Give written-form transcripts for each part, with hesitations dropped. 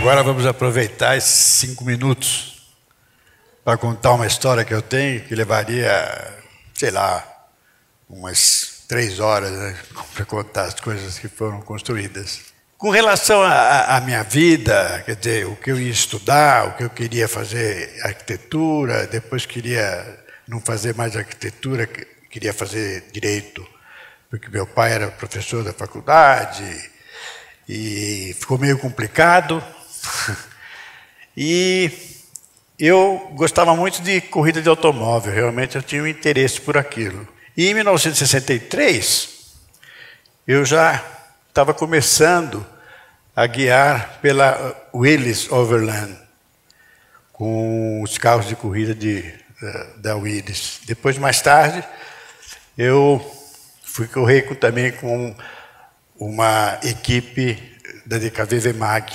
agora vamos aproveitar esses 5 minutos para contar uma história que eu tenho, que levaria, sei lá, umas 3 horas, né, para contar as coisas que foram construídas. Com relação à minha vida, quer dizer, o que eu ia estudar, o que eu queria fazer arquitetura, depois queria não fazer mais arquitetura, queria fazer direito, porque meu pai era professor da faculdade, e ficou meio complicado. E eu gostava muito de corrida de automóvel, realmente eu tinha um interesse por aquilo. E em 1963, eu já estava começando a guiar pela Willys Overland, com os carros de corrida da Willys. Depois, mais tarde, eu fui correr também com uma equipe da DKV Vemag,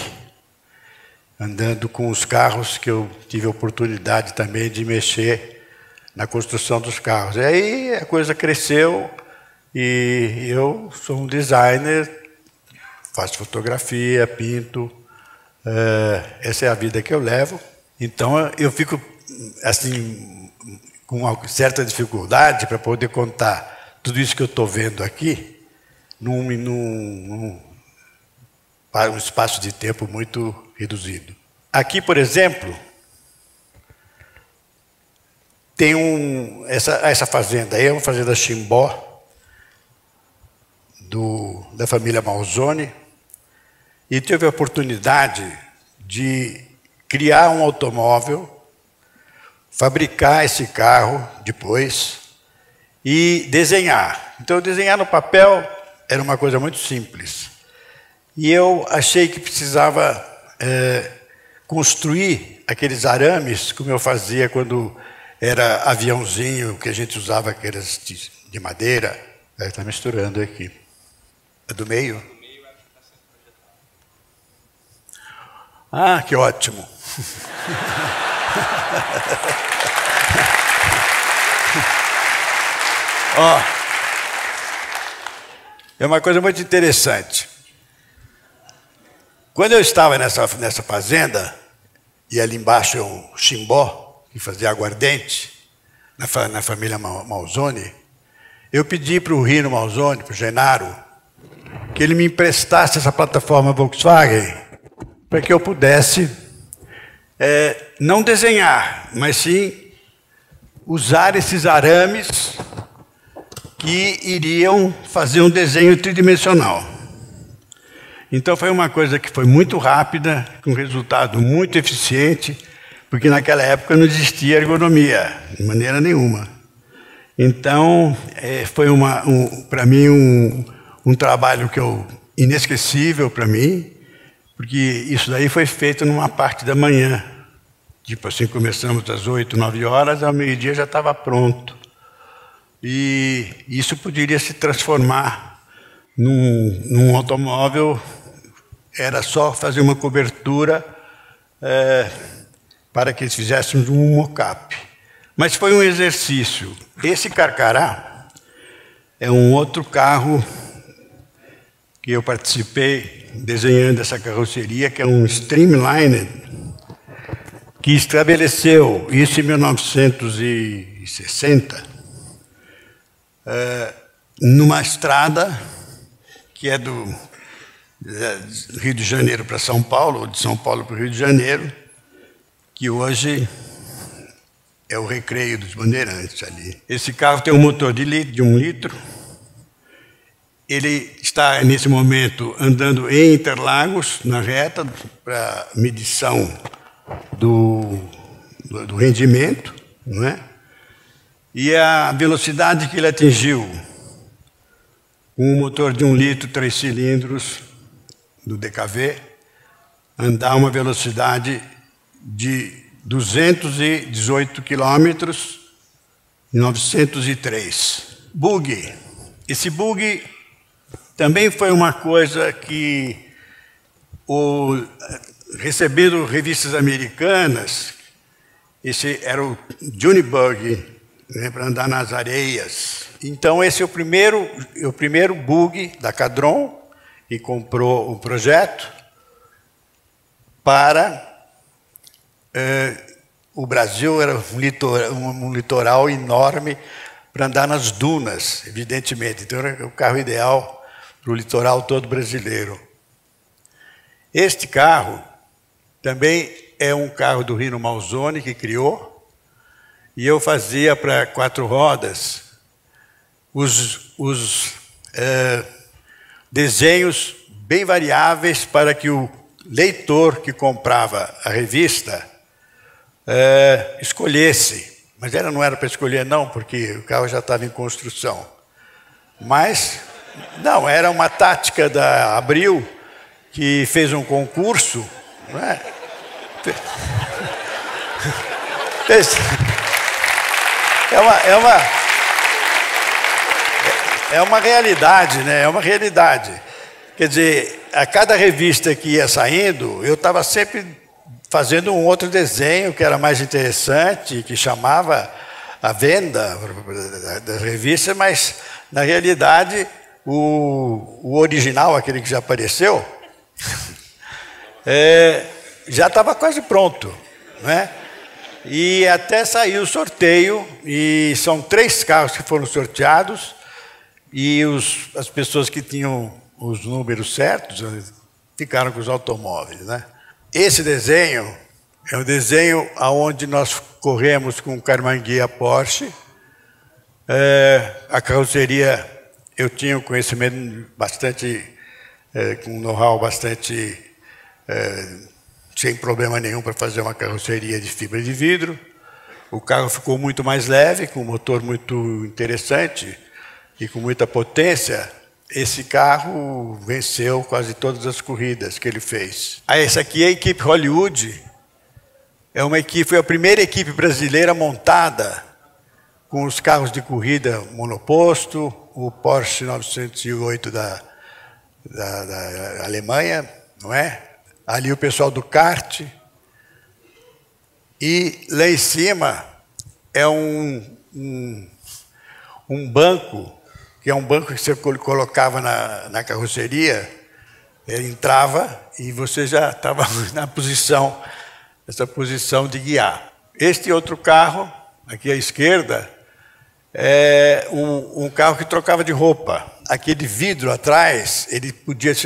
andando com os carros que eu tive a oportunidade também de mexer na construção dos carros. E aí a coisa cresceu e eu sou um designer, faço fotografia, pinto, essa é a vida que eu levo. Então eu fico assim com uma certa dificuldade para poder contar tudo isso que eu estou vendo aqui para um espaço de tempo muito reduzido. Aqui, por exemplo, tem essa fazenda aí, é uma fazenda Chimbó, da família Malzone, e teve a oportunidade de criar um automóvel, fabricar esse carro depois e desenhar. Então, desenhar no papel era uma coisa muito simples. E eu achei que precisava construir aqueles arames, como eu fazia quando era aviãozinho, que a gente usava aqueles de madeira. Está misturando aqui. É do meio? Ah, que ótimo! Ó, é uma coisa muito interessante. Quando eu estava nessa fazenda, e ali embaixo é um Chimbó, que fazia aguardente, na família Malzone, eu pedi para o Rino Malzone, para o Genaro, que ele me emprestasse essa plataforma Volkswagen, para que eu pudesse não desenhar, mas sim usar esses arames que iriam fazer um desenho tridimensional. Então foi uma coisa que foi muito rápida, com resultado muito eficiente, porque naquela época não existia ergonomia, de maneira nenhuma. Então foi para mim um trabalho inesquecível para mim, porque isso daí foi feito numa parte da manhã. Tipo assim, começamos às 8, 9 horas, ao meio-dia já estava pronto. E isso poderia se transformar num automóvel, era só fazer uma cobertura para que eles fizéssemos um mock-up. Mas foi um exercício. Esse Carcará é um outro carro que eu participei desenhando essa carroceria, que é um Streamliner, que estabeleceu isso em 1960, numa estrada que é do Rio de Janeiro para São Paulo, ou de São Paulo para o Rio de Janeiro, que hoje é o Recreio dos Bandeirantes ali. Esse carro tem um motor de 1 litro. Ele está, nesse momento, andando em Interlagos, na reta, para medição do rendimento, não é? E a velocidade que ele atingiu, com um motor de 1 litro, 3 cilindros, do DKV, andar uma velocidade de 218 quilômetros em 903. Bug. Esse bug também foi uma coisa que, recebendo revistas americanas, esse era o Junibug, né, para andar nas areias. Então, esse é o primeiro bug da Cadron, que comprou o projeto para... o Brasil era um litoral enorme para andar nas dunas, evidentemente. Então, era o carro ideal para o litoral todo brasileiro. Este carro também é um carro do Rino Manzoni, que criou, e eu fazia para 4 rodas os desenhos bem variáveis para que o leitor que comprava a revista escolhesse. Mas não era para escolher, não, porque o carro já estava em construção. Mas, não, era uma tática da Abril, que fez um concurso, não é? É uma realidade, né? É uma realidade. Quer dizer, a cada revista que ia saindo, eu estava sempre fazendo um outro desenho que era mais interessante, que chamava a venda da revista, mas, na realidade, o original, aquele que já apareceu, já estava quase pronto, né? E até saiu o sorteio, e são 3 carros que foram sorteados, e as pessoas que tinham os números certos ficaram com os automóveis, né? Esse desenho é um desenho onde nós corremos com o Carmanguia Porsche. A carroceria, eu tinha um conhecimento bastante, com um know-how bastante, sem problema nenhum para fazer uma carroceria de fibra de vidro. O carro ficou muito mais leve, com um motor muito interessante e com muita potência. Esse carro venceu quase todas as corridas que ele fez. Essa aqui é a equipe Hollywood. Foi a primeira equipe brasileira montada com os carros de corrida monoposto, o Porsche 908 da Alemanha, não é? Ali o pessoal do kart. E lá em cima é um banco, que é um banco que você colocava na carroceria, ele entrava e você já estava nessa posição de guiar. Este outro carro, aqui à esquerda, é um carro que trocava de roupa. Aquele vidro atrás,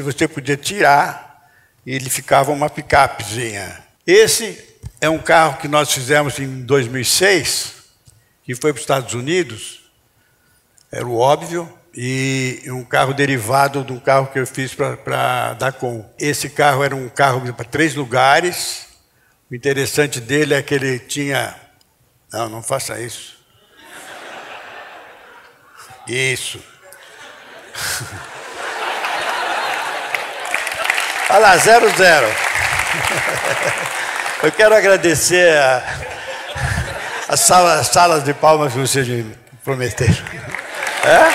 você podia tirar e ele ficava uma picapezinha. Esse é um carro que nós fizemos em 2006, que foi para os Estados Unidos. Era o óbvio, e um carro derivado de um carro que eu fiz para a Dacom. Esse carro era um carro para 3 lugares. O interessante dele é que ele tinha... Não faça isso. Isso. Olha lá, 0-0. Eu quero agradecer as salas de palmas que vocês me prometeram. É?